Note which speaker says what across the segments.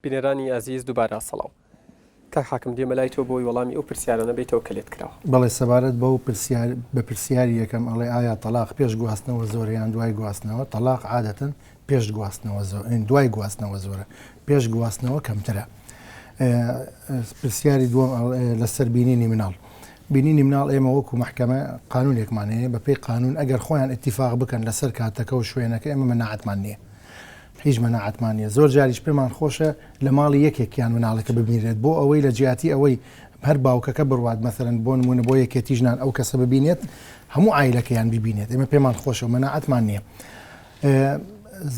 Speaker 1: بینێرانی ئازیز دووبارە سەڵاو کاک حاکم دێمە لای تۆ بۆی وەڵامی ئەو پرسیارانە بێتەوە کە لێت کراوە.
Speaker 2: بەڵێ سەبارەت بەو بە پرسیاری یەکەم ئەڵێ ئایا تەلاق پێش گواستنەوە زۆریان دوای گواستنەوە؟ تەلاق عادەتەن پێش گواستنەوە زۆر، دوای گواستنەوە زۆرە، پێش گواستنەوە کەمترە. پرسیاری دووەم لەسەر بینینی مناڵ. بینینی مناڵ ئێمە وەکو محکەمە قانونێکمان هەیە، بەپێی قانون ئەگەر خۆیان اتفاق بکەن لەسەر کاتەکە و شوێنەکە ئێمە مەناعەتمان نییە، هیچ مەناعەتمان نییە. زۆر جاریش پێمان خۆشە لە ماڵی یەکێکیان مناڵەکە ببینێت بۆ ئەوەی لە جیاتی ئەوەی هەر باوکەکە بڕوات مەثەلەن بۆ نمونە بۆ یەکێتی ژنان ئەو کەسە ببینێت هەموو عایلەکەیان ببینێت، ئێمە پێمان خۆشە و مەناعەتمان نییە.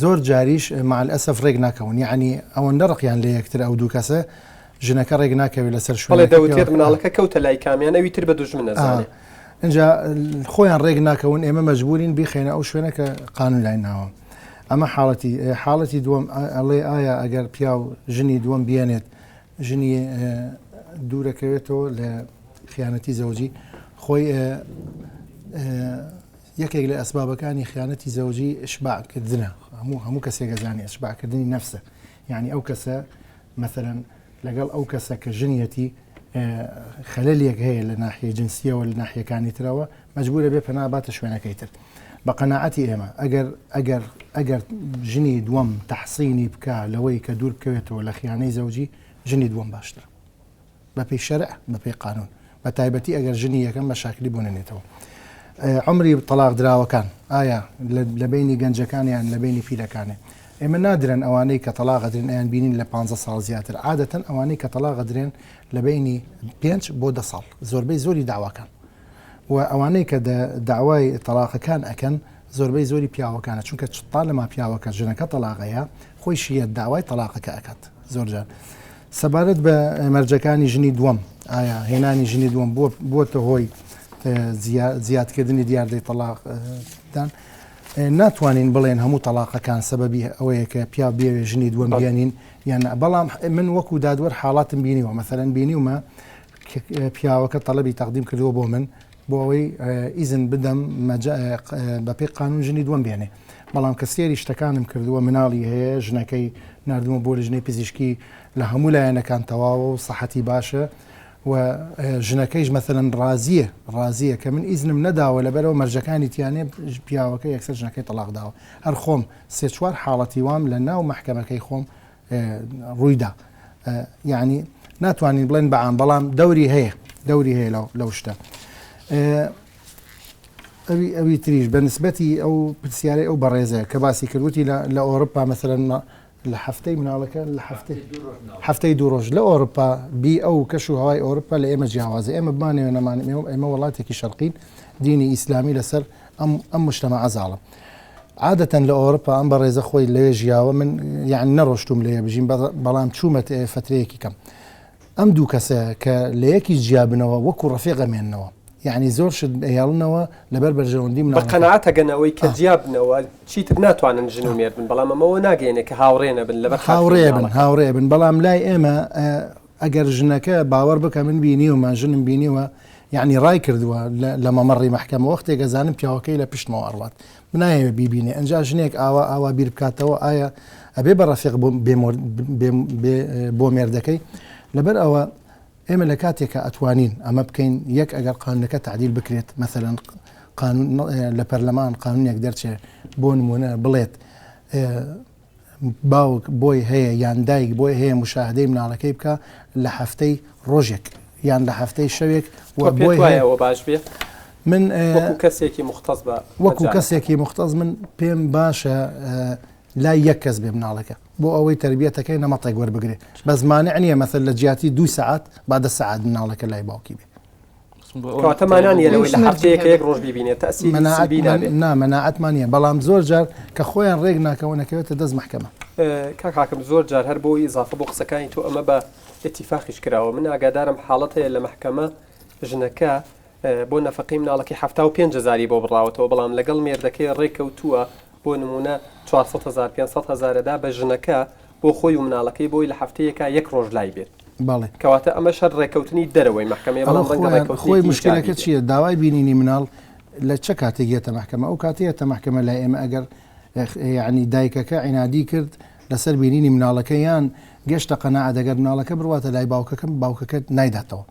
Speaker 2: زۆر جاریش مع الأسف ڕێک ناکەون، یعنی ئەوەندە ڕقیان لە یەکتر ئەو دوو کەسە ژنەکە ڕێک ناکەوێت لەسەر شوێنێک
Speaker 1: دەوتێت مناڵەکە کەوتە لای کامیان ئەوی تر بە دوژمن نەزانێت.
Speaker 2: اینجا خۆیان ڕێک ناکەون، ئێمە مەجبورین بیخێنە ئەو شوێنەکە قانون لای ناوە. ئەمە حاڵەتی دووەم ئەڵێ ئایا ئەگەر پیا و ژنی دووەم بێنێت ژنی دوورەکەوێتەوە لە خیانەتی زەوجی، خۆی یەکێک لە ئەسبابەکانی خیانەتی زەوجی ئشباعکردنە، هەموو کەسێک ئەزانێت ئشباعکردنی نەفسە، یعنی ئەو کەسە مەثەلەن لەگەڵ ئەو کەسە کە ژنیەتی خەلەلێک هەیە لە ناحیە جنسیەوە لە ناحیەکانی ترەوە مەجبورە بێ پەنا باتە شوێنەکەی تر. بە قەناعەتی ئێمە ئەگەر ژنی دووەم تەحسینی بکە لەوەی کە دوور بکەوێتەوە لە خیانەی زەوجی، ژنی دووەم باشترە بەپێی شەرع بەپێی قانون، بە تایبەتی ئەگەر ژنی یەکەم بە شاکری بۆ نێنێتەوە. عمری تەلاق دراوەکان ئایا لە بینی گەنجەکانیان لە بینی پیرەکانێ؟ ئێمە نادرێن ئەوانەی کە تەلاق درێن ئەیان بینین لە 15 ساڵ زیاتر، عادەتەن ئەوانەی کە تەلاق درێن لە بینی 5 بۆ 10 ساڵ زۆربەی زۆری داواکان، و ئەوانەی کە داوای تەلاقەکان ئەکەن زۆربەی زۆری پیاوەکانە، چونکە تا لەما پیاوەکە ژنەکە تەلاقەیە خۆی شیە داوای تەلاقەکە ئەکات. زۆرجار سەبارەت بە مەرجەکانی ژنی دووەم، ئایا هێنانی ژنی دووەم بۆتە هۆی زیادکردنی دیاردەی تەلاقدان؟ ناتوانین بڵێن هەموو تەلاقەکان سەبەبی ئەوەیە کە پیا بێوێ ژنی دووەم بێنین یان، بەڵام من وەکو دادوەر حاڵاتم بینیوە، مەثەلەن بینیومە پیاوەکە تەڵەبی تەقدیم کردووە بۆ من بۆ ئەوەی ئیزن بدەم بەپێی قانون ژنی دووەم بێنێ، بەڵام کە سێری شتەکانم کردووە مناڵی هەیە، ژنەکەی نردووە بۆ لە ژنەی پزیشکی لە هەموو لایەنەکان تەواوە و سەحەتی باشە، و ژنەکەیش مەثەلەن ڕازیە کە من ئیزنم نەداوە لەبەرەوە مەرجەکانی تیانێ پیاوەکە یەکسەر ژنەکەی تەلاق داوە. هەر خۆم 3-4 حاڵەتی وام لە ناو محکەمەکەی خۆم ڕوویدا، یعنی ناتوانین بڵێن بەعام، بەڵام دەوری هەیە لەو شتە. ئەوی تریش بە نسبەتی ئەو پرسیارەی ئەو بەڕێزەیە کە باسی کردوتی لە ئەوروپا مەثەلەن لە هەفتەی مناڵەکە لە هەفتەی دوو ڕۆژ لە ئەوروپا بی ئەو کەش و هەوای ئەوروپا لە ئێمە جیاوازە، ئێمە بمانەوە نەمانێ، ئێمە وڵاتێکی شەرقین دینی ئیسلامی لەسەر ئەم مجتەمە عەزاڵە. عادەتەن لە ئەوروپا ئەم بەڕێزە خۆی لەوێ ژیاوە، من یعنی نەڕۆشتوم لێ بژیم، بەڵام چوومە فترەیەکی کەم. ئەم دوو کەسە کە لە یەکی جیابنەوە وەکو ڕەفیقە مێننەوە، یعنی زۆر شت هێڵنەوە لەبەر بەرژەوەندی مناڵەکە.
Speaker 1: بە قەناعەتە گەنەوەی کە جیابنەوە چیتر ناتوانن ژن و مێرد بن، بەڵام ئەمەوە ناگەێنێ کە هاوڕێنە بن، لەبەر
Speaker 2: هاوڕێ بن. بەڵام لای ئێمە ئەگەر ژنەکە باوەڕ بکە من بینیومە ژنم بینیوە، یعنی ڕای کردووە لە مەمەڕی محکەمە وەختێک گەزانم پیاوەکەی لە پشتمەوە ئەڕوات، منایەوێ بیبینێ ئەنجا ژنێک ئاوا بیر بکاتەوە ئایا ئەبێ بە ڕەفیق بۆ مێردەکەی. لەبەر ئەوە ئێمە لە کاتێکە ئەتوانین ئەمە بکەین، یەک ئەگەر قانونەکە تعدیل بکرێت، مەثەلەن لە پەرلەمان قانونێک دەرچێت بۆ نمونە بڵێت باوک بۆی هەیە یان دایک بۆی هەیە مشاهدەی مناڵەکەی بکە لە هەفتەی ڕۆژێک یان لە هەفتەی شەوێک،
Speaker 1: بۆی هەیەەوە باش بێت.
Speaker 2: من
Speaker 1: وەکو
Speaker 2: کەسێکی مختص من پێم باشە لای یەک کەس بێ مناڵەکە بۆ ئەوەی تربیەتەکەی نەمەتێک وەربگرێت، بە زمانە نییە مەثەل لە جیاتی 2 سەعات با 10 سەعات مناڵەکە لای باوکی بێ.
Speaker 1: کاتەمانانیە لەوەی لە هەفتەیەک یەک ڕۆژ ببینێت تەسیری
Speaker 2: مەناعەتمان نیە، بەڵام زۆر جار کە خۆیان ڕێک ناکەونەکەوێتە دەست محکەمە.
Speaker 1: کاک حاکم زۆر جار هەر بۆی ئیزافە بۆ قسەکانی تۆ ئەمە بە اتفاقیش کراوە، من ئاگادارم حاڵەت هەیە لە محکەمە ژنەکە بۆ نەفەقەی مناڵەکەی 75,000 بۆ بڕاوەتەوە، بەڵام لەگەڵ مێردەکەی ڕێککەوتووە بۆ نمونە 400,000-500,000 بە ژنەکە بۆ خۆی و مناڵەکەی بۆی لە هەفتەیەکە یەک ڕۆژ لای بێت.
Speaker 2: بەڵێ
Speaker 1: کەواتە ئەمە شەر ڕێکەوتنی دەرەوەی محکەمەیە، بەڵام
Speaker 2: خۆی مشکلەکە چییە؟ داوای بینینی مناڵ لە چه کاتێک یێتە محکەمە؟ ئەو کاتێتە محکەمە لای ئێمە ئەگەر یعنی دایکەکە عینادی کرد لەسەر بینینی مناڵەکەیان گەشتە قەناعە دەگەر مناڵەکە بڕواتە لای باوکەکەت نایداتەوە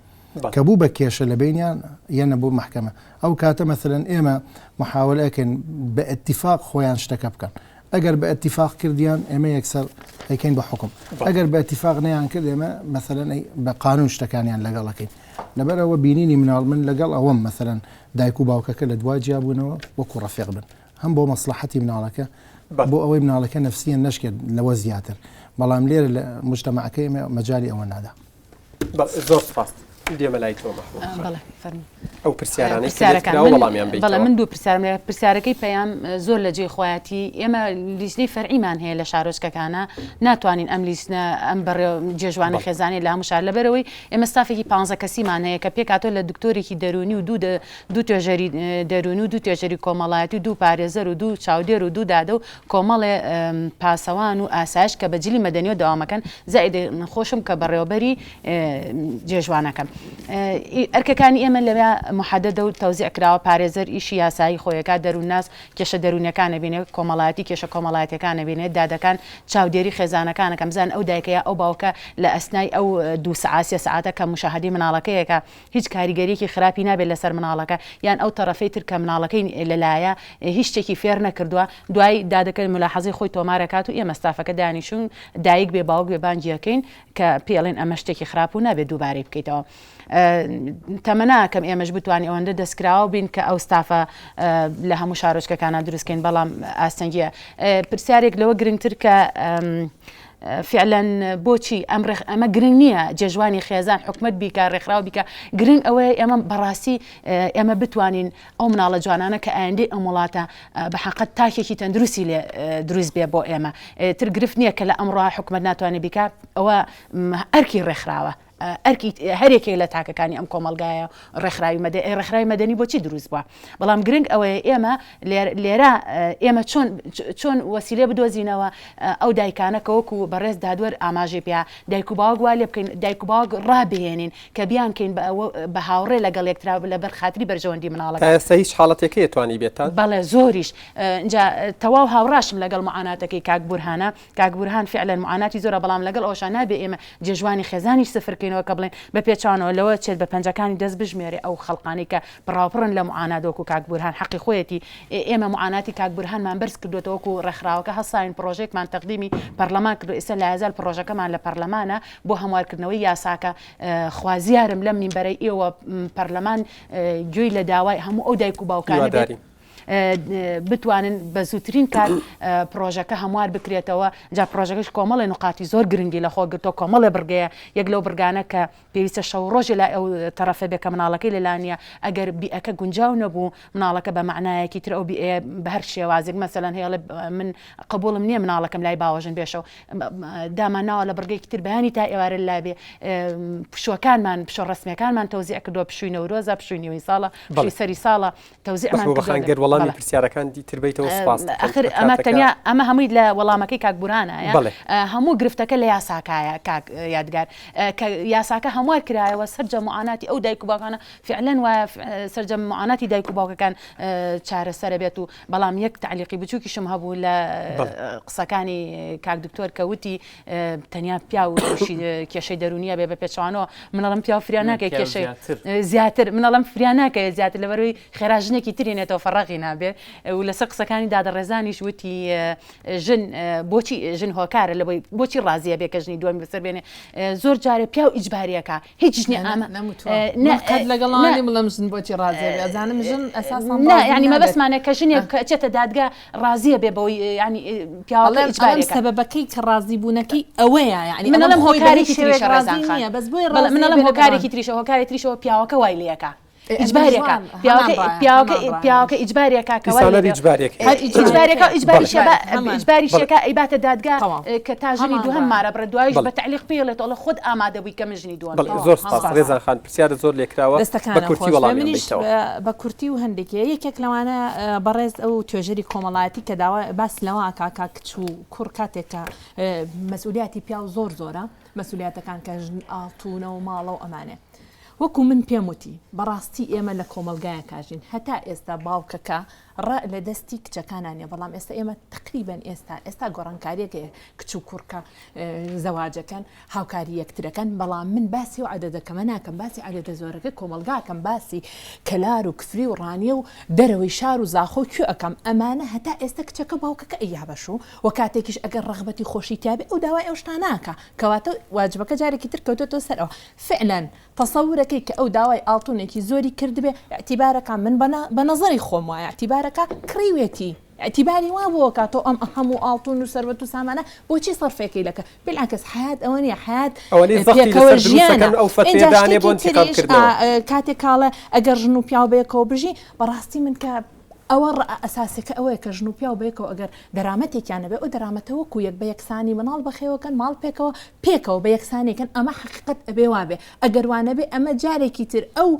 Speaker 2: کە بوو بە کێشە لە بینیان یەنە بۆ محکەمە ئەو کاتە مەثلەن ئێمە محاولەکەن بە ئەتیفاق خۆیان شتەکە بکەن ئەگەر بە ئەتیفاق کردیان ئێمە یەکسەر ئەیکەین بە حکم ئەگەر بە ئەتیفاق نەیان کرد ئێمە مەثلەن بە قانون شتەکانیان لەگەڵەکەین لەبەرەوە بینینی مناڵ من لەگەڵ ئەوەم مەثلەن دایک و باوکەکە لە دوای جیابوونەوە وەکو ڕەفیق بن هەم بۆ مەسلحەتی مناڵەکە بۆ ئەوەی مناڵەکە نەفسیان نەشکێت لەوە زیاتر بەڵام لێرە لە مجتەمەعەکەی مەجای ئەوە نادا
Speaker 1: زۆر سپاس دێمە لای تۆ ئەو پرسیارانەی
Speaker 3: بەڵێ من دوو پرسیارم لێ پرسیارەکەی پێیان زۆر لە جێی خۆیەتی ئێمە لیستەی فەرعیمان هەیە لە شارۆچکەکانە ناتوانین ئەم لیستە ئەم بەڕێ جێژوانە خێزانێ لە هەموو شار لەبەرەوەی ئێمە ستافێکی 15 کەسیمان هەیە کە پێکاتۆ لە دکتۆرێکی دەرونی و دوو توێژەری دەرونی و دوو توێژەری کۆمەڵایەتی و دوو پارێزەر و دوو چاودێر و دوو دادە و کۆمەڵێ پاسەوان و ئاسایش کە بەجلی مەدەنیەوە داوامەکەن زائید خۆشم کە بەڕێوەبەری جێژوانەکەم ئەرکەکانی ئێمە لەوێ محەدەدە و تەوزیع کراوە پارێزەر ئیشی یاسایی خۆیەکە دەروونناس کێشە دەرونیەکانە بینێت کۆمەڵایەتی کێشە کۆمەڵایەتەکانە بینێت دادەکان چاودێری خێزانەکانەکەم بزان ئەو دایکەیە ئەو باوکە لە ئەسنای ئەو دوو سەعات سەعاتە کە مشاهدی مناڵەکەیەکە هیچ کاریگەریەکی خراپی نابێت لەسەر مناڵەکە یان ئەو تەرەفەی تر کە مناڵەکەی لەلایە هیچ شتێکی فێر نەکردووە دوای دادەکەن ملاحەزەی خۆی تۆمارەکات و ئێمە ستافەکە دانیشون دایک بێ باوک بێ بانگیەکەین کە پێڵێن ئەمە شتێکی خراپ و نابێت دووبارەی بکەیتەوە تەمەناکەم ئێمەش بتوانین ئەوەندە دەستکراوە بین کە ئەو ستافە لە هەموو شارۆچکەکانە دروستکەین بەڵام ئاستەنگیە پرسیارێک لەوە گرنگتر کە فعلا بۆچی ئەمە گرنگ نییە جێژوانی خێزان حکومت بیکە ڕێکخراو بیکە گرنگ ئەوەیە ئێمە بەڕاستی ئێمە بتوانین ئەو مناڵە جوانانە کە ئایندەی ئەم وڵاتە بە حەقەت تاکێکی تەندروستی لێ دروست بێ بۆ ئێمە تر گرفت نییە کە لە ئەمڕۆ حکومت ناتوانێت بیکە ئەوە ئەرکی ڕێکخراوە ئەرکی هەرێکی لە تاکەکانی ئەم کۆمەلگایە ڕێکخراوی مەدەنی بۆچی دروست بووە بەڵام گرنگ ئەوەیە ئێمە لێرە ئێمە چۆن وەسیلێ بدۆزینەوە ئەو دایکانە کە وەکو بەڕێز دادوەر ئاماژێ پێ دایک و باوک وا لێ بکەین دایک و باوک ڕابهێنین کە بیانکەین بە هاوڕێ لەگەڵ یەکترا لە بەرخاتری بەرژەوەندی مناڵەکە
Speaker 1: ئێستا هیچ حاڵەتێکی توانی بێتان
Speaker 3: بەڵێ زۆریش اینجا تەواو هاوڕاشم لەگەڵ معاناتەکەی کاک بورهان فعلا معاناتی زۆرە بەڵام لەگەڵ ئەوشان نابێ ئێمە جێژوانی خێزانی سفرکەینەوە کە بڵێن بە پێچانەوە لەوە چێت بە پەنجەکانی دەست بژمێرێ ئەو خەڵقانی کە بڕاوپڕن لە معاناتۆکو کاک بورهان حەقی خۆیەتی ئێمە معاناتی کاک بورهانمان بەرز کردوێتەوەکو ڕێکخراوەکە هەساین پرۆژێکمان تەقدیمی پەرلەمان کردو ئێستا لە هەزار پرۆژەکەمان لە پەرلەمانە بۆ هەموارکردنەوەی یاساکە خوازیارم لەم مینبەرەی ئێوە پەرلەمان گوێی لە داوای هەموو ئەو دایک و باوکانە بتوانن بە زووترین کات پرۆژەکە هەموار بکرێتەوە جا پرۆژەکەش کۆمەڵی نقاتی زۆر گرنگی لە خۆ گرتۆ کۆمەڵێ بڕگەیە یەک لەو بڕگانە کە پێویستە شەو ڕۆژی لای ئەو تەرەفە بێ کە مناڵەکەی لەلانە ئەگەر بیئەکە گونجاو نەبوو مناڵەکە بە معنایەکی تر ئەو بیئەیە بە هەر شێوازێک مەسەلەن هەیە من قبوڵم نییە مناڵەکەم لای باوەژن بێشەو داماناوە لە بڕگەیەکی تر بەیانی تا ئێوارە لابێ پشوەکانمان پشۆ ڕسمیەکانمان تەوزیع کردووە پشووی نەورۆزە پشووی نیوەی ساڵە پشووی سەری ساڵە تەوزیعمان
Speaker 1: کردووە پرسیارەکان دیتربیتەوە سپاس
Speaker 3: ئەخر ئەمە تەنیا ئەمە هەمووی لە وەڵامەکەی کاک بورهانایە هەموو گرفتەکە لە یاساکایە کاک یادگار کە یاساکە هەموار کرایەوە سەرجە معاناتی ئەو دایک و باوکانە فعلەن وایە سەرجە معاناتی دایک و باوکەکان چارەسەرە بێت و بەڵام یەک تعلیقی بچووکیشم هەبوو لە قسەکانی کاک دکتۆر کە وتی تەنیا پیا و کێشەی دەرونیە بێ بە پێچوانەوە منەڵم پیا فریا ناکە کێشەی زیاتر منەڵم فریا ناکە زیاتر لەبەرەوەی خێراژنێکی ترینێتەوە فەڕەقی نابێ و لەسەر قسەکانی دادەڕێزانیش وتی ژن بۆچی ژن هۆکارە لەبەی بۆچی ڕازیە بێ کە ژنی دووەمی بەسەر بێنێ زۆر جارێ پیا و ئیجباریەکە هیچ ژنی ئەمە
Speaker 4: لەگەڵانی بڵم ژن بۆچی ڕازیە بێ ئەزانم ژن ئەساساً
Speaker 3: ینی مەبەسمانە کە ژنێک چێتە دادگا ڕازیە بێ بەوەی ینی پیاوەڵە ئیجباریەکە
Speaker 4: سەبەبەکەی کە ڕازی بوونەکەی ئەوەیە ینی
Speaker 3: منەڵم هۆکارێکی تریشە ڕازان
Speaker 4: بەس بۆی
Speaker 3: منەڵم هۆکارێکی تریشە هۆکاری تریشەوە پیاوەکە وای لێەکە إجباريكا بياوكا إجباريكا كوالي إجباري شكا إبات دادقا كتاجني دوهم مارا بردوايش بتعليق بيلة الله خد آماده بوي كمجني دوام
Speaker 1: زور سپاس رێزان خان پرسیارە زۆر لێکراوە بە کورتی وەڵامیان بیتەوە
Speaker 4: بە کورتی و هەندێکی یەکێک لەوانە بەڕێز ئەو توێژەری کۆمەڵایەتی کە داوا باس لەوە کاکا کچ و کوڕ کاتێکە مەسئولیاتی پیا و زۆر زۆرە مەسئولیاتەکان کە ژن ئاڵتوونە و ماڵە و ئەمانێ وەکو من پێم وتی بەڕاستی ئێمە لە کۆمەلگایە کاژین هەتا ئێستا باوکەکە ڕە لە دەستی کچەکانانە بەڵام ئێستا ئێمە تقریبن ئێستا گۆڕانکاریەکە کچ و کوڕکە زەواجەکەن هاوکاری یەکترەکەن بەڵام من باسی و عەدەدەکەمە ناکەم باسی عەدەدە زۆرەکە کۆمەلگاکەم باسی کەلار و کفری و ڕانیە و دەرەوەی شار و زاخۆ و کوێ ئەەکەم ئەمانە هەتا ئێستا کچەکە باوکەکە ئەیابەش و کاتێکیش ئەگەر ڕغبەتی خۆشی تیابێ ئەو داوای ئەو شتە ناکە کەواتە واجبەکە جارێکی تر کەوتۆتەوە سەرەوە فعلەن تەسەورەکەی کە ئەو داوای ئاڵتونێکی زۆری کردبێ اعتیبارەکە من بە نەزەری خۆم وایە اعتیبارەکە کڕیوێتی اعتیباری وا بۆ کاتۆ ئەم هەموو ئاڵتون و سەروەت و سامانە بۆچی سەرفێکی لەکە بالعکس حیات ئەوە نیە حیات کاتێک کاڵە ئەگەر ژن و پیاو بەیەکەوە بژی بەڕاستی من کە ئەوە ئەساسەکە ئەوەیە کە ژن و پیاو بەیەکەوە ئەگەر دەرامەتێکیان بێ ئەو دەرامەتەوەکو یەک بە یەکسانی مناڵ بەخێوەکەن ماڵ پێکەوە بە یەکسانێکن ئەمە حقیقت ئەبێ وابێ ئەگەر وانە بێ ئەمە جارێکی تر ئەو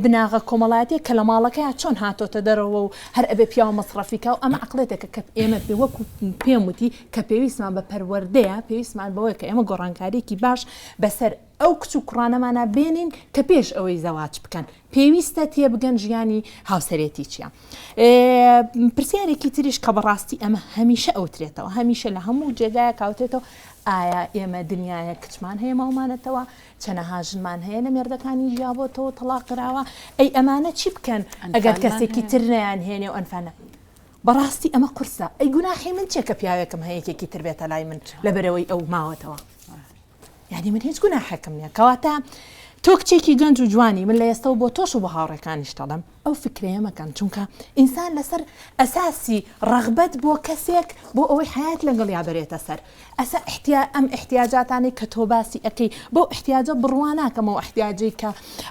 Speaker 4: بناغە کۆمەڵایەتێک کە لە ماڵەکەیان چۆن هاتۆتە دەرەوە و هەر ئەبێ پیاو مەصرەفیکە و ئەمە عقلێتێکە کە ئێمە پێ وەکو پێم وتی کە پێویستمان بە پەروەردەیە پێویستمان بەوەی کە ئێمە گۆڕانکاریێکی باش بەسەر ئەو کچ و کوڕانەمانە بێنین کە پێش ئەوەی زەواج بکەن پێویستە تێبگەن ژیانی هاوسەرێتی چییە پرسیارێکی تریش کە بەڕاستی ئەمە هەمیشە ئەوترێتەوە هەمیشە لە هەموو جێگایە کاوتێتەوە ئایا ئێمە دنیاە کچمان هەیە ماڵمانەتەوە چەنەها ژنمان هەیە لە مێردەکانی ژیابۆتەوە تەلاق کراوە ئەی ئەمانە چی بکەن ئەگەر کەسێکی تر نەیان هێنێ و ئەنفانە بەڕاستی ئەمە قورسە ئەی گوناحی من چێکە پیاوێکم هەیەکێکی تر بێتە لای من لەبەرەوەی ئەو ماوەتەوە یعنی من هیچ گوناحەکەم نییە کەواتە تۆ کچێکی گەنج و جوانی من لە ئێستا بۆ تۆش و بە هاوڕێکانیش دەڵێم ئەو فکرەیە مەکەن چونکە ئینسان لەسەر ئەساسی ڕغبەت بۆ کەسێک بۆ ئەوەی حیات لەگەڵ یا بەرێتە سەر ئەسا ئەم احتیاجاتانی کە تۆ باسی ئەەکەی بۆ احتیاجە بڕواناکەمەوە احتیاجی کە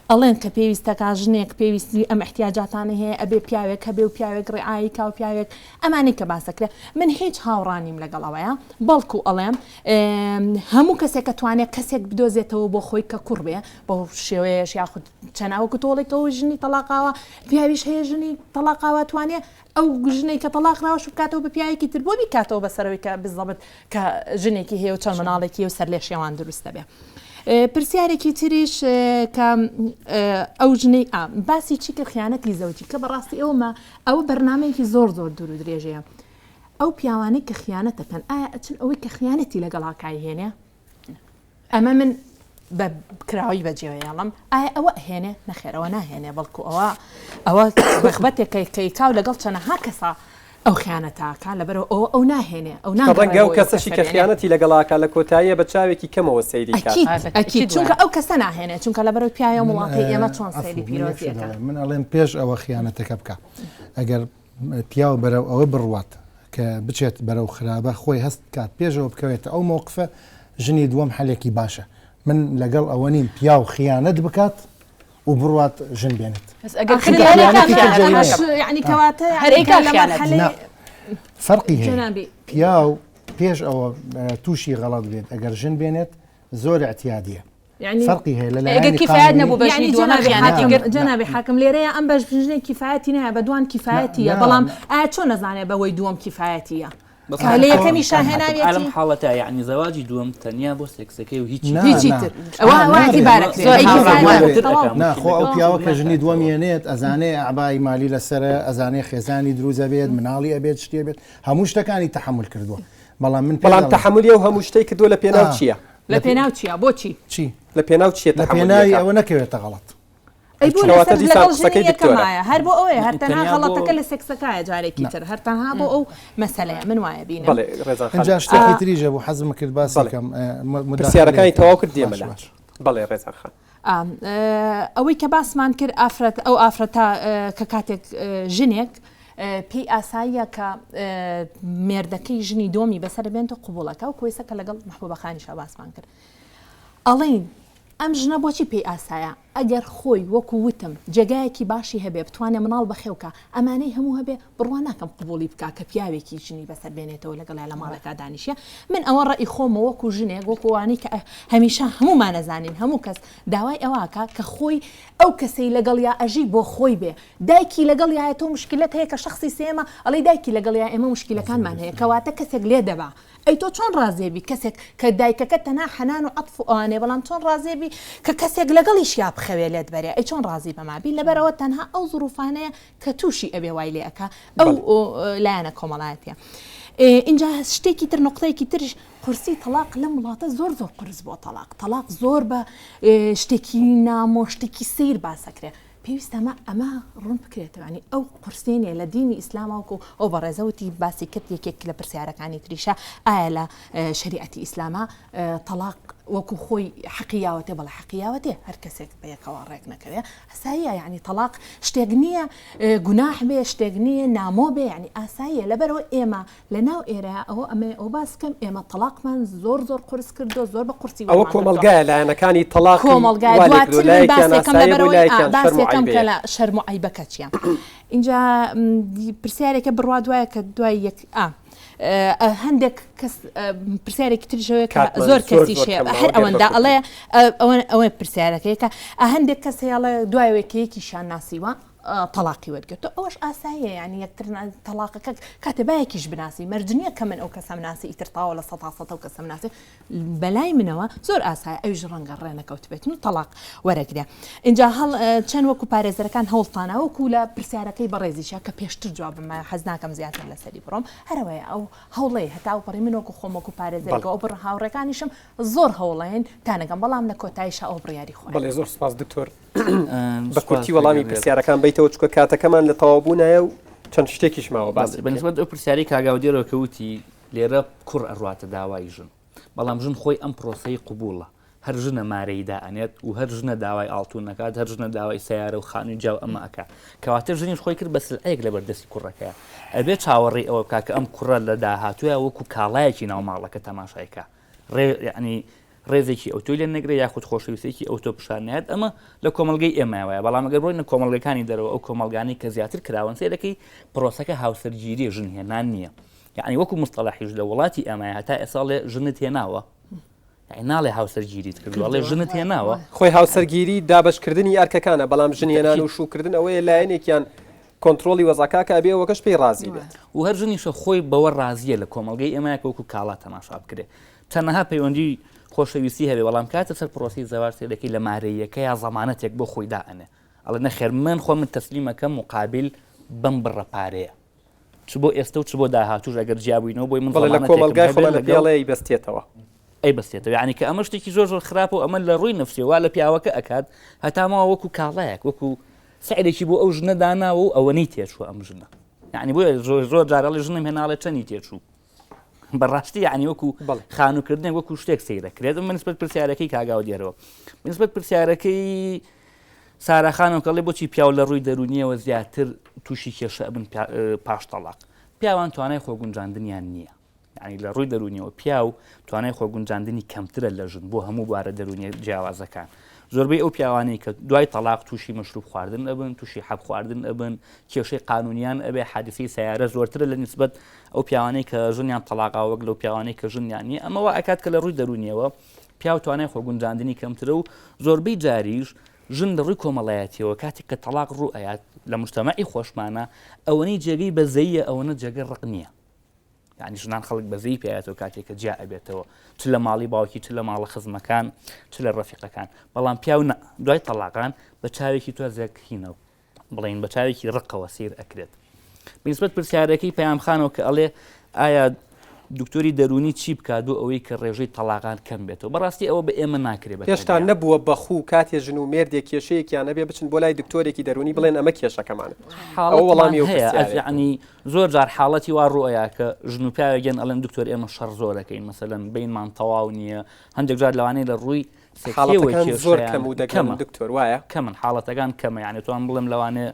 Speaker 4: ئەڵێن کە پێویستەکە ژنێک پێویستی ئەم احتیاجاتانی هەیە ئەبێ پیاوێک هەبێ و پیاوێک ڕێعایی کا و پیاوێک ئەمانی کە باسەکرێ من هیچ هاوڕانیم لەگەڵەوەیە بەڵکو ئەڵێم هەموو کەسێک کە توانێت کەسێک بدۆزێتەوە بۆ خۆی کە کوڕ بێ بۆ شێوەیەش یاخود چەناوەکو تۆڵێکەوە ژنی تەلاقاوە پیاویش هەیە ژنی تەلاقاوە توانێت ئەو ژنەی کە تەلاق راوە بکاتەوە بە پیاوێکی تر بۆ بیکاتەوە بەسەرەوەی کە بزەبت کە ژنێکی هەیە و چەند مناڵێکی و سەر لێ شێوان دروستە بێ پرسیارێکی تریش کە ئەو ژنەی باسی چی کرد خیانەتی زەوجی کە بەڕاستی ئەوە بەرنامەیەکی زۆر دوور و درێژەیە ئەو پیاوانەی کە خیانەت دەکەن ئایا ئەچن ئەوەی کە خیانەتی لەگەڵاکای هێنێ ئەمە من بە کراوی بەجێوەیاڵم ئایا ئەوە هێنێ نەخێرەوە ناهێنێ بەڵکو ئەوە بەخبەتێکی کاو لەگەڵ چەنەها کەسا ئەو خیانەتاکە لەبەرەوە ئەو ناهێنێ ئەو
Speaker 1: ڕەنگە ئەو کەسەشی کە خیانەتی لەگەڵاکە لە کۆتاییە بە چاوێکی کەمەوە سەیری
Speaker 4: ئەکید چونکە ئەو کەسە ناهێنێ چونکە لەبەرەوە پیاوە وڵاتی ئێمە چۆن سەیری پیرۆزیەکە
Speaker 2: من ئەڵێم پێش ئەوە خیانەتەکە بکە ئەگەر پیاو بەرەو ئەوە بڕوات کە بچێت بەرەو خراپە خۆی هەست کات پێشەوە بکەوێتە ئەو مووقفە ژنی دووەم حەلێکی باشە من لەگەڵ ئەوە نیم پیاو خیانەت بکات و بڕوات ژن بێنێت فەرقی هەیە پیاو پێش ئەوە تووشی غەڵەت بێت ئەگەر ژن بێنێت زۆر اعتیادیە فەرقی هەیە لە
Speaker 3: کفایت نەبوو بەژنی
Speaker 4: جەنابی حاکم لێرەیە ئەم بەش ژنێک کفایەتی نایە بە دوان کفایەتیە بەڵام ئایا چۆن نەزانێ بەوەی دووەم کفایەتیە لە یەکەمی شاهێناوێتی
Speaker 5: عالم حاڵەتە یعنی زەواجی دووەم تەنیا بۆ سێکسەکەی و
Speaker 4: هیچی تر ئەوەی
Speaker 2: ناخۆ ئەو پیاوە کە ژنی دووەم هێنێت ئەزانێ ئەعبای مالی لەسرە ئەزانێ خێزانی دروزە بێت مناڵی ئەبێت شتێ بێت هەموو شتەکانی تەحمل کردووە بەڵام
Speaker 1: تەحملی و هەموو شتێک کردووە لە پێناو چییە
Speaker 4: لە پێناو چییە بۆچی
Speaker 2: چی
Speaker 1: لە پێناو چیە
Speaker 2: لە پێناوی ئەوە نەکەوێتە غەڵەت
Speaker 4: هەر بۆ ئەوەیە هەرتەنها غەڵەتەکە لە سێکسەکایە جارێکی تر هەرتەنها بۆ ئەو مەسەلەیە من وایە بینم
Speaker 2: ئەجا شتێکی تریژە بۆ حەزم کرد باسەکەم
Speaker 1: پرسیارەکانی تەواو کرد دێمە لە بەڵێ ڕێزان خان
Speaker 4: ئەوەی کە باسمان کرد ئەو ئافرەتە کە کاتێک ژنێک پێی ئاساییە کە مێردەکەی ژنی دۆمی بەسەر بێنتە قوبوڵەکە و کۆیسە کە لەگەڵ محبوبەکانیشە باسمان کرد ئەڵێن ئەم ژنە بۆچی پێی ئاسایە ئەگەر خۆی وەکو وتم جێگایەکی باشی هەبێ بتوانێت مناڵ بەخێوکە ئەمانەی هەموو هەبێ بڕوان ناکەم قبولی بکە کە پیاوێکی ژنی بەسەر بێنێتەوە لەگەڵ لە ماڵەکە دانیشە من ئەوە ڕێی خۆمە وەکو ژنێک وەکووانی کە هەمیشە هەمومان نەزانین هەموو کەس داوای ئەوواکە کە خۆی ئەو کەسەی لەگەڵ یا ئەژی بۆ خۆی بێ دایکی لەگەڵ یایەتۆ مشکلت هەیە کە شخصی سێمە ئەڵی دایکی لەگەڵ یا ئێمە مشکلەکانمان هەیە کەواتە کەسێک لێ دەبا ئەی تۆ چۆن ڕازێبی کەسێک کە دایکەکە تەنها حەنان و عەطف و ئەوانێ بەڵام چۆن ڕازێبی کە کەسێک لەگەڵیش یا بخە ناخەوێ لێت بەرێ ئەی چۆن ڕازی بەمابی لەبەرەوە تەنها ئەو زروفانەیە کە تووشی ئەبێ وای لێ ئەکا ئەو لایەنە کۆمەڵایەتە. اینجا شتێکی تر نقطەیەکی ترش قورسی تەلاق لە وڵاتە زۆر قرس بۆ تەلاق زۆر بە شتێکی نامۆ شتێکی سیر باسەکرێ. پێویستەمە ئەمە ڕوون بکرێتەوەنی ئەو قورسێنێ لە دینی ئیسلامەوەکو ئەو بە ڕێزەوتی باسی کرد یەکێک لە پرسیارەکانی تریشە ئایا لە شریعەتی ئیسلامە تەلاق وەکو خۆی حەقیاوەتێ بەڵە حەقیاوەتێ هەر کەسێک بە یەکەوە ڕێک نەکەوێ ئەساییە یعنی تەلاق شتێک نییە گوناح بێ شتێک نییە نامۆ بێ ینی ئاساییە لەبەرەوە ئێمە لە ناو ئێرە ئەوە ئەمە ئەو باسکەم ئێمە تەلاقمان زۆر قورس کردو زۆر بە قورسی
Speaker 1: ئەوە کۆمەلگایە لایەنەکانی تەلاق
Speaker 4: کۆمەلگای دواتر باسێکم لەبەرەوەی باسێکم کە لە شەرم و عیبەکە چیە اینجا پرسیارێکە بڕوا دوایە کە دوای یەک هەندێک کەس پرسیارێکی ترژەوەی کە زۆر کەسی شێ هەر ئەوەندا ئەڵێ ئەوە پرسیارەکەیکە هەندێک کەس هێڵە دوایەکەیەکیشان ناسیوە تەلاقی وەرگێتەوە ئەوەش ئاساییە ینی یەکتر تەلاقەکە کاتێ باەکیش بناسی مەرجنیە کە من ئەو کەسەم ناسی ئیترتاوە لە ١ و کەسەم ناسی بەلای منەوە زۆر ئاسایە ئەویش ڕەنگە ڕێنەکەوت بێتن و تەلاق وەرەگرێ. اینجا چەند وەکو پارێزەرەکان هەوڵتانە وەکو لە پرسیارەکەی بەڕێزیشە کە پێشتر جوابم حەز ناکەم زیاتر لەسەری بڕۆم هەرەوەی ئەو هەوڵەیە هەتا بەڕێ من وەکو خۆم وەکو پارێزەرەکە ئەو بڕ هاوڕێکانیشم زۆر هەوڵەیەن تانەکەم بەڵام لە کۆتاییشە ئەو بڕیاری خۆ.
Speaker 1: بەڵێ زۆر سپاس دکتۆر بە کورتی وەڵامی پرسیارەکان بیتەوە چکە کاتەکەمان لە تەواوبوونایە و چەند شتێکیش ماوە باس
Speaker 5: بەنسبەت ئەو پرسیاری کاگاودێرەوە کەوتی لێرە کوڕ ئەڕاتە داوای ژن بەڵام ژن خۆی ئەم پرۆسەی قبوڵە هەر ژنە مارەیدا ئەنێت و هەر ژنە داوای ئاڵتون نەکات هەر ژنە داوای سیارە و خانووی جاو ئەمە ئەکا کەواتە ژنیش خۆی کرد بە سلعەیەک لە بەردەستی کوڕەکەیە ئەبێ چاوەڕێی ئەوە بکا کە ئەم کوڕە لە داهاتووە وەکو کاڵایەکی ناو ماڵەکە تەماشایکە ڕێ ڕێزێکی ئۆتۆ لێ نەگرێ یاخود خۆشەویستێکی ئۆتۆ پیشانەت ئەمە لە کۆمەلگەی ئێمەوەیە بەڵام ئەگەر بڕۆین لە کۆمەلگەکانی دەرەوە ئەو کۆمەلگانی کە زیاتر کراون سێرەکەی پرۆسەکە هاوسەرگیری ژن هێنان نییە یعنی وەکو مستەلاحیش لە وڵاتی ئێمە هەتا ئێساڵێ ژنت هێناوە ناڵێ هاوسەرگیریت کردوڵێ ژنت هێناوە
Speaker 1: خۆی هاوسەرگیری دابشکردنی ئارکەکانە بەڵام ژن هێنان و شوکردن ئەوەیە لایەنێکیان کۆنتترۆلی وەزاکاکە ئەبێ وەکەش پێی ڕازی بێت
Speaker 5: و هەر ژنیشە خۆی بەوە ڕازیە لە کۆمەلگەی ئێمەیە وەکو کاڵا تەماشا بکرێ تەنەها پەیوەندی خۆشەویستی هەبێ بەڵام کاتە سەر پرۆسی زەواج سێدەکەی لە مارەیەکە یا زەمانەتێک بۆ خۆی دائەنێ ئەڵێ نەخێر من خۆ من تەسلیمەکەم مقابل بەم بڕە پارەیە چ بۆ ئێستا و چ بۆ داهاتوش ئەگەر جیابووینەوە بۆی من
Speaker 1: لە کۆمەلگای خۆمانە پێڵەیە بەستێتەوە
Speaker 5: ئەی بەستێتەوە یعنی کە ئەمە شتێکی زۆر خراپە و ئەمە لە ڕووی نفسیەوە لە پیاوەکە ئەکات هەتامەوە وەکو کاڵایەک وەکو سعرێکی بۆ ئەو ژنە داناوە و ئەوەنەی تێچووە ئەم ژنە یعنی بۆ زۆر جارەڵی ژنم هێناڵێ چەندی تێچوو بەڕاستی یعنی وەکو خانووکردنێک وەکو شتێک سەیرەکرێت من نسبەت پرسیارەکەی کاگاو دێرەوە نسبەت پرسیارەکەی ساراخانەوە کەڵێ بۆچی پیاو لە ڕووی دەرونیەوە زیاتر تووشی کێشە ئەبن پاش تەلاق پیاوان توانای خۆگونجاندنیان نییە یعنی لە ڕووی دەرونیەوە پیاو توانای خۆگونجاندنی کەمترە لە ژن بۆ هەموو بوارە دەرونی جیاوازەکان زۆربەی ئەو پیاوانەی کە دوای تەلاق تووشی مەشروب خواردن ئەبن تووشی حەب خواردن ئەبن کێشەی قانونیان ئەبێ حادثەی سیارە زۆرترە لە نسبەت ئەو پیاوانەی کە ژنیان تەلاقا وەک لەو پیاوانەی کە ژنیان نییە ئەمەوە ئەکات کە لە ڕووی دەرونیەوە پیاو توانای خۆگونجاندنی کەمترە و زۆربەی جاریش ژن لە ڕووی کۆمەڵایەتیەوە کاتێک کە تەلاق ڕوو ئەیات لە مجتەمەعی خۆشمانە ئەوەنەی جێگەی بەزەیە ئەوەنە جێگە ڕق نییە یعنی ژنان خەڵک بەزەی پێایەتەوە کاتێککە جیا ئەبێتەوە چ لە ماڵی باوکی چ لە ماڵە خزمەکان چ لە ڕەفیقەکان بەڵام پیاو دوای تەلاقان بە چاوێکی تۆزێک هینەوە بڵین بە چاوێکی ڕقەوە سیر ئەکرێت بنسبەت پرسیارەکەی پەیامخانەوە کە ئەڵێ ئایا دکتۆری دەرونی چی بکات بۆ ئەوەی کە ڕێژەی تەلاقان کەم بێتەوە بەڕاستی ئەوە بە ئێمە ناکرێت
Speaker 1: هێشتا نەبووە بەخوو کاتێ ژن و مێردێک کێشەیەکیان نەبێ بچن بۆ لای دکتۆرێکی دەرونی بڵێن ئەمە کێشەکەمانە ئەو وەڵامی
Speaker 5: ینی زۆر جار حاڵەتی وا ڕوئەیە کە ژن و پیاوێگەن ئەڵێن دکتۆر ئێمە شەڕ زۆرەکەین مەسەلەن بینمان تەواو نییە هەندێک جار لەوانەیە لە ڕووی
Speaker 1: حاڵەتەکان زۆر کەم و دەکەم دکتۆر وایە
Speaker 5: کەمن حاڵەتەکان کەمە یعنی توان بڵێم لەوانێ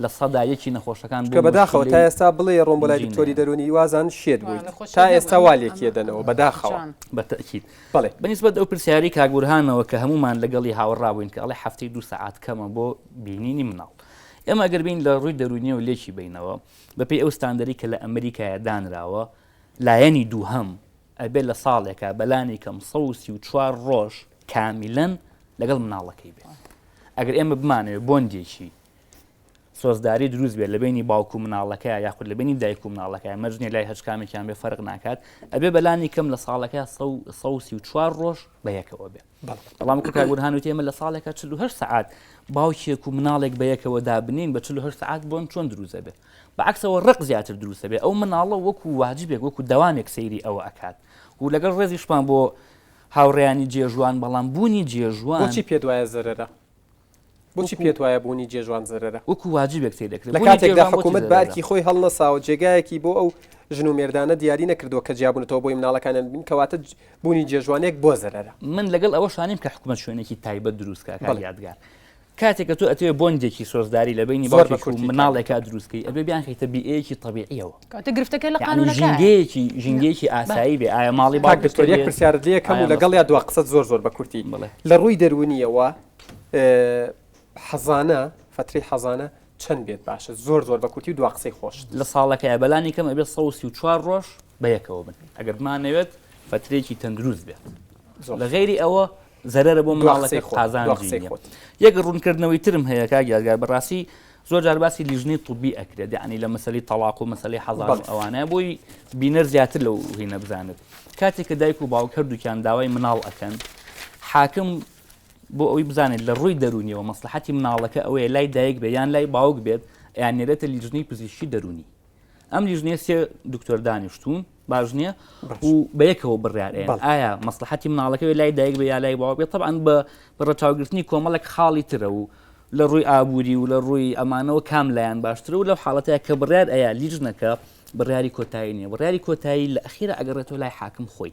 Speaker 5: لە سەدا یەکی نەخۆشەکان
Speaker 1: کە بەداخەوە تا ئێستا بڵێ ڕۆم بۆ لای دکتۆری دەرونی وازان شێت بوویت تا ئێستا والێکی دەنەوە بەداخەوە
Speaker 5: بەتەکید
Speaker 1: بڵێ
Speaker 5: بەنسبەت ئەو پرسیاری کاگورهانەوە کە هەمومان لەگەڵی هاوڕابووین کە ئەڵێ هەفتەی 2 سەعات کەمە بۆ بینینی مناڵ ئێمە گەر بین لە ڕووی دەرونیە و لێکی بینەوە بەپێی ئەو ستاندەری کە لە ئەمریکایە دانراوە لایەنی دووهەم ئەبێت لە ساڵێکە بەلانی کەم 134 ڕۆژ کامیلەن لەگەڵ مناڵەکەی بێت ئەگەر ئێمە بمانەوێت بۆندێکی سۆزداری دروست بێت لە بینی باوکو مناڵەکە یاخود لە بینی دایک و مناڵەکە مەژنی لای هەچکامێکیان بێ فەرق ناکات ئەبێ بەلانی کەم لە ساڵەکە 134 ڕۆژ بە یەکەوە بێ بەڵام کاگورهان و تێمە لە ساڵێکە 48 سعات باوکێک و مناڵێک بە یەکەوە دابنین بە 48 سعات بۆن چۆن دروستە بێ بەعکسەوە ڕق زیاتر دروستە بێ ئەو مناڵە وەکو واجبێک وەکو دەوامێک سەیری ئەوە ئەکات و لەگەڵ ڕێزیشمان بۆ هاوڕێیانی جێژوان بەڵام بوونی جێژوان
Speaker 1: بۆچی پێت وایە زەرەرە بۆچی پێت وایە بوونی جێژوان زەرەرە
Speaker 5: وەکو واجبێک سەیر دەکرێت
Speaker 1: لە کاتێکدا حکوومەت بارکی خۆی هەڵنەساوە جێگایەکی بۆ ئەو ژن و مێردانە دیاری نەکردووە کە جیابوونەوە بۆی مناڵەکانیان بین کەواتە بوونی جێژوانێک بۆ زەرەرە
Speaker 5: من لەگەڵ ئەوە شانیم کە حکوومەت شوێنێکی تایبەت دروستکە یادگار کاتێککە تۆ ئەتوێ بۆندێکی سۆزداری لە بینی باوک و مناڵێکا دروستکەی ئەبێ بیان خیتە بیئەیەکی طبیعیەوە
Speaker 3: کاتە گرفتەکە لە قانونەکە
Speaker 5: ژینگەیەکی ئاسایی بێ ئایا ماڵی
Speaker 1: باکتۆریەک پرسیارت لێ کەم و لەگەڵ یا دو قسەت زۆر بە کورتی لە ڕووی دەرونیەوە حەزانە فتری حەزانە چەند بێت باشە زۆر بە کورتی و دو قسەی خۆش
Speaker 5: لە ساڵەکە بەلانی کەم ئەبێت 134 ڕۆژ بە یەکەوە بن ئەگەر بمانەوێت فترێکی تەندروست بێت لە غێری ئەوە زەرەرە بۆ مناڵەکە قازان یەک ڕوونکردنەوەی ترم هەیە کاگیادگار بەڕاستی زۆر جار باسی لیژنەی طبی ئەکرێت یعنی لە مەسەلەی تەلاق و مەسەلەی حەزان ئەوانە بۆی بینەر زیاتر لەو هینە بزانێت کاتێک کە دایک و باوک هەردووکیان داوای مناڵ ئەکەن حاکم بۆ ئەوەی بزانێت لە ڕووی دەرونیەوە مەسلحەتی مناڵەکە ئەوەیە لای دایک بێ یان لای باوک بێت یان نێرێتە لیژنەی پزیشکی دەرونی ئەم لیژنەیە سێ دکتۆر دانیشتوون باش نییە و بە یەکەوە بڕیارێن ئایا مەسلحەتی مناڵەکەوێت لای دایک بێ یا لای باوک بێت طبعاً بە ڕەچاوگرتنی کۆمەڵێک خاڵی ترە و لە ڕووی ئابووری و لە ڕووی ئەمانەوە کام لایەن باشترە و لەو حاڵەتەیە کە بڕیار ئەیە لیژنەکە بڕیاری کۆتایی نییە بڕیاری کۆتایی لە ئەخیرە ئەگەڕێتەوە لای حاکم خۆی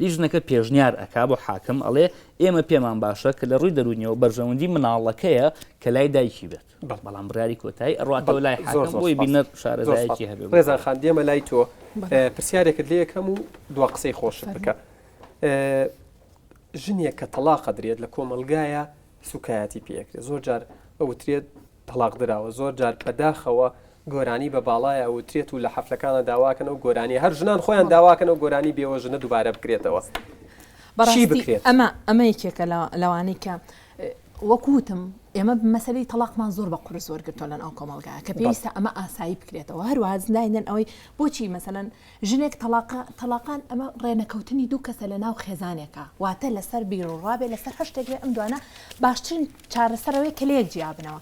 Speaker 5: لیژنەکە پێشنیار ئەکا بۆ حاکم ئەڵێ ئێمە پێمان باشە کە لە ڕووی دەرونیەوە بەرژەوەندی مناڵەکەیە کە لای دایکی بێت بەڵام بڕیاری کۆتایی ئەڕاتەوە لای حاکم بۆی بینە شارەزایەکی هەبێت
Speaker 1: ڕێزان خان دێمە لای تۆ پرسیارێکت لێ یەکەم و دو قسەی خۆشت بکە ژنێک کە تەلاق درێت لە کۆمەلگایە سوکایەتی پێکرێت زۆر جار ئەوترێت تەلاق دراوە زۆر جار بەداخەوە گۆرانی بە باڵایە ئەوترێت و لە حەفلەکانە داواکەن و گۆرانی هەر ژنان خۆیان داواکەن و گۆرانی بێوە ژنە دووبارە بکرێتەوە چی بکرێت
Speaker 4: ئەمە یەکێکە لەوانەی کە وەکوتم ئێمە مەسەلەی تەلاقمان زۆر بە قورس زۆرگرتۆ لەن ئەو کۆمەلگایە کە پێویستە ئەمە ئاسایی بکرێتەوە هەروەها زنداینەن ئەوەی بۆچی مەسەلەن ژنێک تەلاقان ئەمە ڕێنەکەوتنی دوو کەسە لە ناو خێزانێکە واتە لەسەر بیرڕابێ لەسەر هەشتێکێ ئەم دوانە باشترین چارەسەرەوەی کە لەیەک جیابنەوە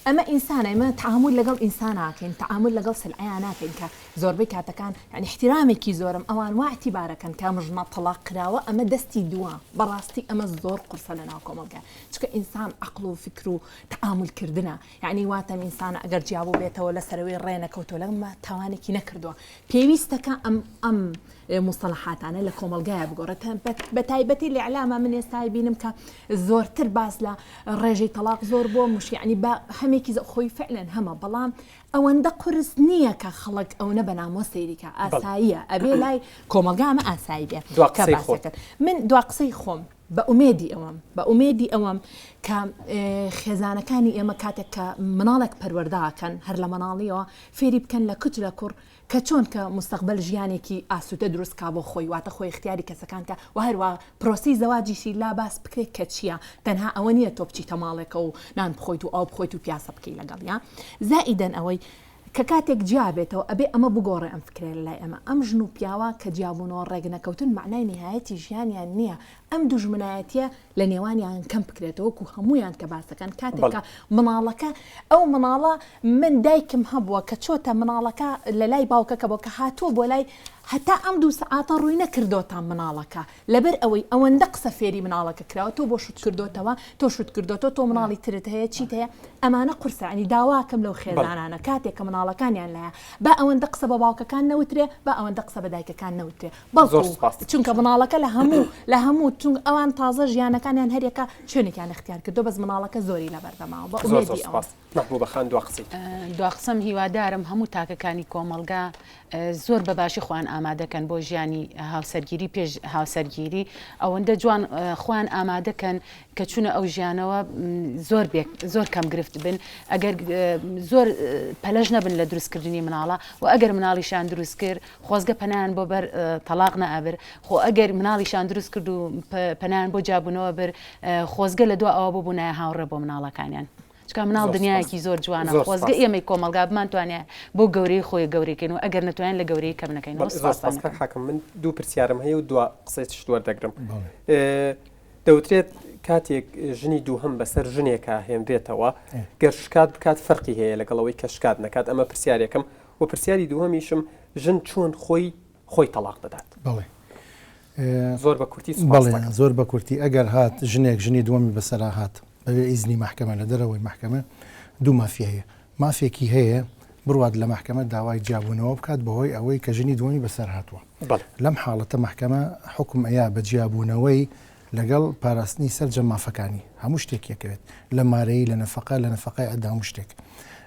Speaker 4: ئەمە ئینسانە ئێمە تعامل لەگەڵ ئینسان ناکەین تعامل لەگەڵ سلعیان ناکەین کە زۆربەی کاتەکان یعنی احترامێکی زۆرم ئەوان وا اعتیبارەکەن کە مژمە تەلاق کراوە ئەمە دەستی دووە بەڕاستی ئەمە زۆر قورسە لە ناو کۆمەلگا چکە ئینسان عەقڵ و فکر و تعاملکردنە یعنی واتە ئینسانە ئەگەر جیابوو بێتەوە لەسەرەوەی ڕێنەکەوتۆ لەمە تاوانێکی نەکردووە پێویستەکە ئەم مصطلحاتانە لە کۆمەلگایە بگۆڕێت بە تایبەتی لە ئیعلامە من ئێستا بینم کە زۆرتر باس لە ڕێژەی تەلاق زۆر بۆ مش یعنی بە هەمێکی خۆی فعلەن هەمە بەڵام ئەوەندە قورس نییە کە خەڵک ئەوە بە نامۆ سەیریکە ئاساییە ئەبێ لای کۆمەلگامە ئاسایی بێ من دوا قسەی خۆم بە ئومێدی ئەوەم کە خێزانەکانی ئێمە کاتێک کە مناڵێک پەروەرداکەن هەر لە مناڵیەوە فێری بکەن لە کچ لە کوڕ کە چۆن کە مستقبل ژیانێکی ئاسوودە دروستکا بۆ خۆی واتە خۆی اختیاری کەسەکان کە و هەروە پرۆسی زەواجیشی لا باس بکرێت کە چییە تەنها ئەوە نییە تۆ بچیتە ماڵێکە و نان بخۆیت و ئاو بخۆیت و پیاسە بکەی لەگەڵ زائیدەن ئەوەی کە کاتێک جیابێتەوە ئەبێ ئەمە بگۆڕێ ئەم فکرێ لای ئەمە ئەم ژن و پیاوە کە جیابوونەوە ڕێگنەکەوتن معنای نهایەتی ژیانیان نییە ئەم دوژمنایەتیە لە نێوانیان کەم بکرێتەوە و هەمویان کە باسەکەن کاتێکە مناڵەکە ئەو مناڵە من دایکم هەبووە کە چۆتە مناڵەکە لە لای باوکەکە بۆ کە هاتووە بۆ لای هەتا ئەم دوو سەعاتە ڕووی نەکردۆتان مناڵەکە لەبەر ئەوەی ئەوەندە قسە فێری مناڵەکە کراوە تۆ بۆ شوت کردوتەوە تۆ شوت کردوتەوە تۆ مناڵی ترت هەیە چیت هەیە ئەمانە قورسانی داواکەم لەو خێزانانە کاتێک کە مناڵەکانیان لایە با ئەوەندە قسە بە باوکەکان نەوترێ با ئەوەندە قسە بە دایکەکان نەوترێ بەڵکو چونکە مناڵەکە لە هەموو چون ئەوان تازە ژیانەکانیان هەرێکە شوێنێکیان اختیار کردو بەس مناڵەکە زۆری لەبەردەماوە بە ئومێدی ئەوە
Speaker 1: محبوبەخان دوا قسەی
Speaker 3: دوا قسەم هیوادارم هەموو تاکەکانی کۆمەلگا زۆر بەباشی خۆیان ئامادەکەن بۆ ژیانی هاوسەرگیری پێش هاوسەرگیری ئەوەندە جوان خۆیان ئامادەکەن کە چونە ئەو ژیانەوە زۆر کەم گرفت بن ئەگەر زۆر پەلەژ نەبن لە دروستکردنی مناڵە و ئەگەر مناڵیشان دروست کرد خۆزگە پەنایان بۆ بەر تەلاق نەئەبر خۆ ئەگەر مناڵیشان دروست کرد و پەنایان بۆ جابوونەوە بر خۆزگە لە دو ئەوە ببوونایە هاوڕێ بۆ مناڵەکانیان چکە مناڵ دنیایەکی زۆر جوانە خۆزگە ئێمەی کۆمەلگا بمانتوانێت بۆ گەورەی خۆی گەورەکەین و ئەگەر نتوانین لە گەورەی کەم نەکەین
Speaker 1: حاکم من دوو پرسیارم هەیە و دو قسەی وەردەگرم دەوترێت کاتێک ژنی دووهەم بەسەر ژنێکە هێنرێتەوە گەر شکات بکات فەرقی هەیە لەگەڵەوەی کە شکات نەکات ئەمە پرسیارێکم و پرسیاری دووهەمیشم ژن چۆن خۆی تەلاق دەدات زۆر بە کورتی
Speaker 2: بەڵێ زۆر بە کورتی ئەگەر هات ژنێک ژنی دووەمی بەسەرا هات بەوێ ئیزنی محکەمە لە دەرەوەی محکەمە دوو مافی هەیە مافێکی هەیە بڕوات لە محکەمە داوای جیابوونەوە بکات بەهۆی ئەوەی کە ژنی دووەمی بەسەر هاتووە لەم حاڵەتە محکەمە حکم ئەیە بە جیابوونەوەی لەگەڵ پاراستنی سەر جەمافەکانی هەموو شتێکیەکەوێت لە مارەی لە نەفەقای ئەدا هەموو شتێک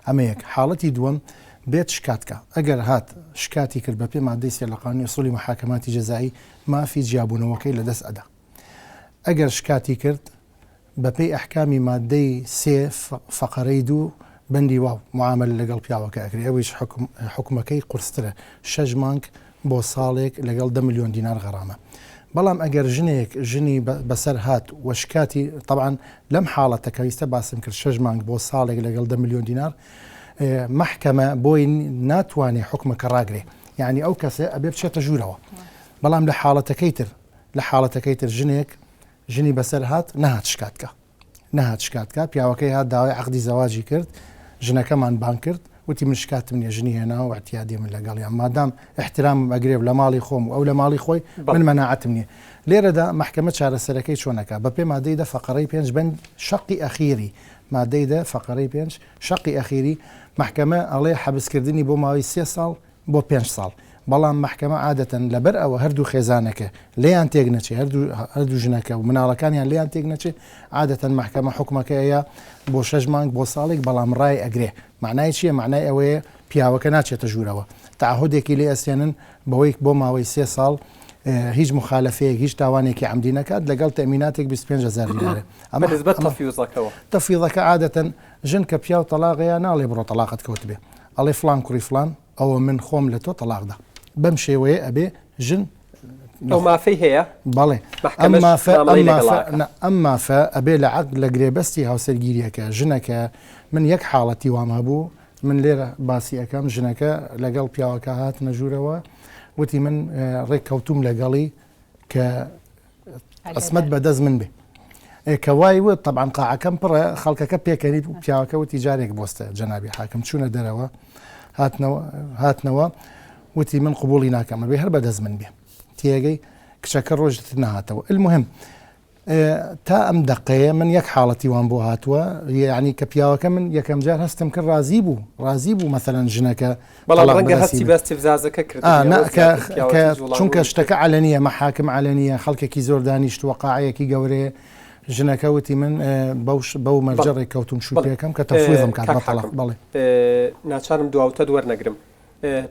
Speaker 2: ئەمە یەک حاڵەتی دووەم بێت شکاتکە ئەگەر هات شکاتی کرد بە پێ مادەی سێ لە قانونی ئوسوڵی محاکەماتی جەزایی مافی جیابوونەوەکەی لەدەست ئەدا ئەگەر شکاتی کرد بە پێی ئەحکامی مادەی سێ فەقەرەی دوو بەندی واو معامل لەگەڵ پیاوەکە ئەکرێ ئەویش حکومەکەی قورسترە 6 مانگ بۆ ساڵێک لەگەڵ 10 ملیۆن دینار غەرامە بەڵام ئەگەر ژنێک ژنی بەسەر هات وشکاتی طبعا لەم حاڵەتە کەویستە باسم کرد 6 مانگ بۆ ساڵێک لەگەڵ 10 ملیۆن دینار محکەمە بۆی ناتوانێت حکومەکە ڕاگرێ یعنی ئەو کەسێ ئەبێ بچێتە ژوورەوە بەڵام لە حاڵەتەکەی تر ژنێک ژنی بەسەر هات نەهات شکاتکە پیاوەکەی هات داوای عەقدی زەواجی کرد ژنەکەمان بان کرد وتی من شکاتم نییە ژنی هێناوە احتیادی من لەگەڵیان مادام احترام ئەگرێ لە ماڵی خۆم و ئەو لە ماڵی خۆی من مەناعەتم نییە لێرەدا محکەمە چارەسەرەکەی چۆنەکە بە پێ مادەیدا فەقەرەی 5 بند شەقی ئەخیری مادەیدا فەقەرەی 5 شەقی ئەخیری محکەمە ئەڵێ حەبسکردنی بۆ ماوەی 3 ساڵ بۆ 5 ساڵ بەڵام محکەمە عادەتەن لەبەر ئەوە هەردوو خێزانەکە لێیان تێک نەچێ هەردوو ژنەکە و مناڵەکانیان لێیان تێک نەچێ عادەتەن محکەمە حکومەکەیە بۆ 6 مانگ بۆ ساڵێک بەڵام ڕای ئەگرێ معنای چییە معنای ئەوەیە پیاوەکە ناچێتە ژوورەوە تعهودێکی لێ ئەستێنن بەوەی بۆ ماوەی 3 ساڵ هیچ مخالفەیەک هیچ تاوانێکی عەمدی نەکات لەگەڵ تەمیناتێک 25000 دینارە ئەمە نسبەت تەفویضەکە عادەتەن ژن کە پیا و تەلاقەیە ناڵێ بڕۆ تەلاقت کەوت بێ ئەڵێ فلان کوڕی فلان ئەوە من خۆم لە تۆ تەلاقدا بەم شێوەیە ئەبێ ژن
Speaker 1: ئەو مافەی هەیە
Speaker 2: بەڵێ ئەم مافە ئەبێ لە عەقد لە گرێبەستی هاوسەرگیریەکە ژنەکە من یەک حاڵەتی وام هەبوو من لێرە باسی ئەەکەم ژنەکە لەگەڵ پیاوەکە هات نەژوورەوە وتی من ڕێککەوتوم لەگەڵی کە قسمت بەدەست من بێ کەوای وت طبعا قاعەکەم پڕە خەڵکەکە پێکەنیت و پیاوەکە وتی جارێک بۆستە جەنابی حاکم چوونە دەرەوە هاتنەوە وتی من قبولی ناکەمە بێ هەر بەدەست من بێ تێگەی کچەکە ڕۆژت نهاتەوە المهم تا ئەم دقەیە من یەک حاڵەتی وان بۆ هاتووە یعنی کە پیاوەکە من یەکەم جار هەستم کرد ڕازی بوو مەثەلەن ژنەکە چونکە شتەکە علەنیە مەحاکم علەنیە خەڵکێکی زۆر دانیشتووە قاعەیەکی گەورەیە ژنەکە وتی من بەو مەرجە ڕێککەوتم شوپێکەکەم کە تەفویضم کات بەتەلاق بەڵێ
Speaker 1: ناچارم دواوتە دووەرنەگرم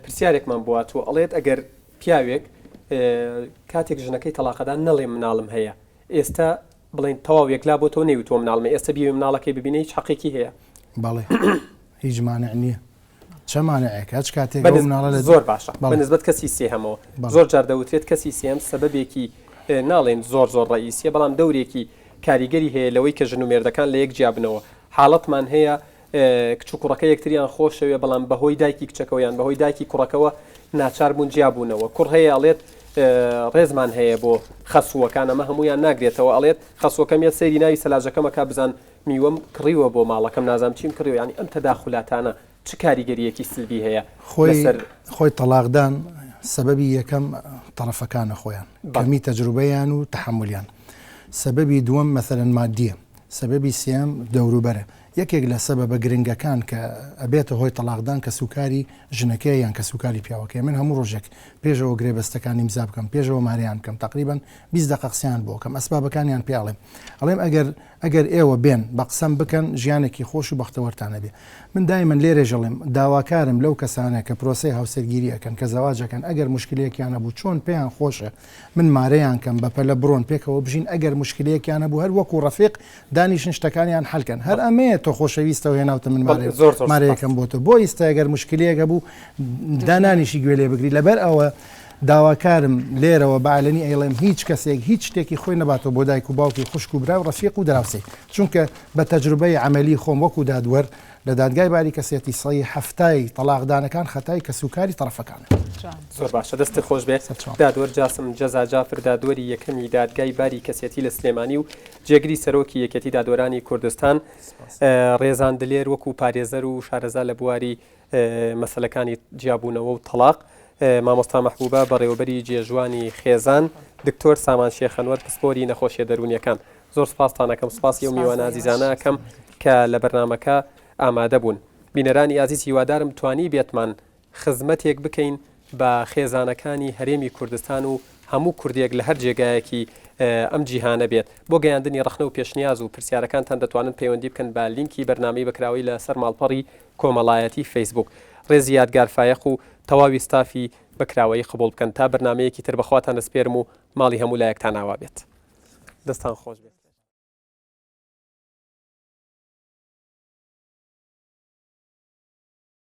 Speaker 1: پرسیارێکمان بواتوە ئەڵێت ئەگەر پیاوێک کاتێک ژنەکەی تەلاقەدا نەڵێ مناڵم هەیە ئێستا بڵین تەواو یەکلا بۆ تۆ نەیوتۆ مناڵمە ئێستا بیوێ مناڵەکەی ببینە هیچ حەقێکی هەیە
Speaker 2: بەڵێ هیچ مانع نییە چە مانعێک هەچ کاتێک
Speaker 1: زۆر باشە بەنسبەت کەسی سێهەمەوە زۆر جار دەوترێت کەسی سێم سەبەبێکی ناڵێن زۆر ڕئیسیە بەڵام دەورێکی کاریگەری هەیە لەوەی کە ژن و مێردەکان لە یەک جیابنەوە حاڵەتمان هەیە کچ و کوڕەکە یەکتریان خۆشەوێ بەڵام بەهۆی دایکی کچەکەویان بەهۆی دایکی کوڕەکەەوە ناچار بوون جیابوونەوە کوڕ هەیە ئەڵێت ڕێزمان هەیە بۆ خەسووەکان ئەمە هەمویان ناگرێتەوە ئەڵێت خەسوەکەم یە سەیری ناوی سەلاجەکەمەکە بزان میوەم کڕیوە بۆ ماڵەکەم نازام چیم کڕیوە ینی ئەم تەداخولاتانە چ کاریگەریەکی سلبی هەیە
Speaker 2: خۆی تەلاقدان سەبەبی یەکەم تەرەفەکانە خۆیان کەمی تەجروبەیان و تەحملیان سەبەبی دووەم مەثەلەن مادیە سەبەبی سێم دەوروبەرە یەکێک لە سەبەبە گرنگەکان کە ئەبێتە هۆی تەلاقدان کە سوکاری ژنەکەی یان کە سوکاری پیاوەکەی من هەموو ڕۆژێک پێشەوە گرێبەستەکانی امزا بکەم پێشەوە ماریان بکەم تقریبا 20 دقیقە قسەیان بۆ کەم ئەسبابەکانیان پێڵێم ئەڵێم ئەگەر ئێوە بێن بە قسەم بکەن ژیانێکی خۆش و بەختەوەرتانە بێ من دایمەن لێرە ژەڵێم داواکارم لەو کەسانە کە پرۆسەی هاوسەرگیری ئەەکەن کە زەواجەکەن ئەگەر مشکلەیەکیانە بوو چۆن پێیان خۆشە من مارەیان کەم بەپە لە بڕۆن پێکەوە بژین ئەگەر مشکلەیەکیانە بوو هەر وەکو ڕەفیق دانیشن شتەکانیان حەلکەن هەر ئەمەیە تۆ خۆشەویستە و هێناوتە من مارەیەکەم بۆ تۆ بۆ ئیستا ئەگەر مشکلەیەکە بوو دانانیشی گوێ لێ بگری لەبەر ئەوە داواکارم لێرەوە بەعلەنی ئەیڵێم هیچ کەسێک هیچ شتێکی خۆی نەباتەوە بۆ دایک و باوکی خوشک و برا و ڕەفیق و دراوسێ چونکە بە تەجروبەی عملی خۆم وەکو دادوەر لە دادگای باری کەسێتی سەی هەفتای تەلاقدانەکان خەتای کەسوکاری تەرەفەکانە.
Speaker 1: زۆر باشە دەستی خۆش بێت دادوەر جاسم جەزا جافر دادوەری یەکەمی دادگای باری کەسێتی لە سلێمانی و جێگری سەرۆکی یەکێتی دادوەرانی کوردستان ڕێزان دلێر وەکو پارێزەر و شارەزا لە بواری مەسەلەکانی جیابوونەوە و تەلاق مامۆستا مەحبوبە بەڕێوەبەری جێژوانی خێزان دکتۆر سامان شێخەنوەر پسپۆری نەخۆشیە دەرونیەکان زۆر سپاستانەکەم سپاسی و میوانە عزیزانەکەم کە لە بەرنامەکە ئامادە بوون بینەرانی عزیز هیوادارم توانی بێتمان خزمەتێک بکەین بە خێزانەکانی هەرێمی کوردستان و هەموو کوردێک لە هەر جێگایەکی ئەم جیهانە بێت بۆ گەیاندنی ڕخنە و پێشنیاز و پرسیارەکانتان دەتوانن پەیوەندی بکەن بە لینکی بەرنامەی بەکراوی لە سەر ماڵپەڕی کۆمەڵایەتی فەیسبوک ڕێزی یادگار فایەق و تەواوی ستافی بەکراوەی قبول بکەن تا بەرنامەیەکی تر بەخواتان دەسپێرم و ماڵی هەموو لایەکتان ئاوا بێت دەستان خۆش بێت.